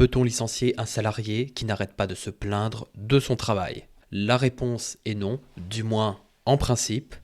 Peut-on licencier un salarié qui n'arrête pas de se plaindre de son travail? La réponse est non, du moins en principe.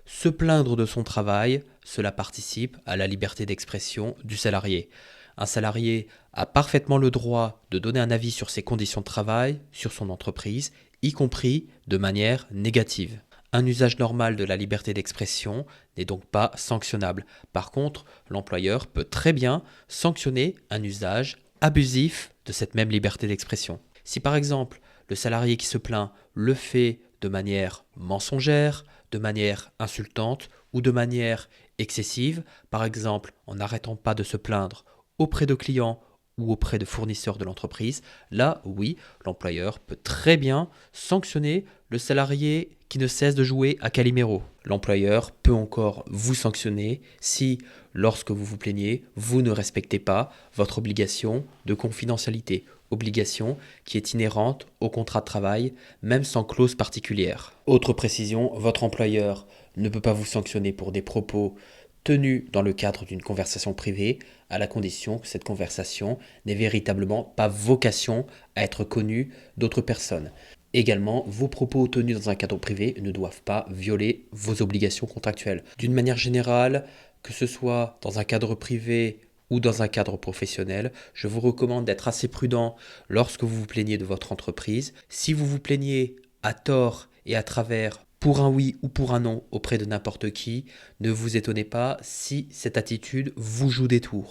Se plaindre de son travail, cela participe à la liberté d'expression du salarié. Un salarié a parfaitement le droit de donner un avis sur ses conditions de travail, sur son entreprise, y compris de manière négative. Un usage normal de la liberté d'expression n'est donc pas sanctionnable. Par contre, l'employeur peut très bien sanctionner un usage abusif de cette même liberté d'expression. Si par exemple le salarié qui se plaint le fait de manière mensongère, de manière insultante ou de manière excessive, par exemple en n'arrêtant pas de se plaindre auprès de clients ou auprès de fournisseurs de l'entreprise, là oui, l'employeur peut très bien sanctionner le salarié qui ne cesse de jouer à Calimero. L'employeur peut encore vous sanctionner si, lorsque vous vous plaignez, vous ne respectez pas votre obligation de confidentialité, obligation qui est inhérente au contrat de travail, même sans clause particulière. Autre précision, votre employeur ne peut pas vous sanctionner pour des propos tenus dans le cadre d'une conversation privée, à la condition que cette conversation n'ait véritablement pas vocation à être connue d'autres personnes. Également, vos propos tenus dans un cadre privé ne doivent pas violer vos obligations contractuelles. D'une manière générale, que ce soit dans un cadre privé ou dans un cadre professionnel, je vous recommande d'être assez prudent lorsque vous vous plaignez de votre entreprise. Si vous vous plaignez à tort et à travers pour un oui ou pour un non auprès de n'importe qui, ne vous étonnez pas si cette attitude vous joue des tours.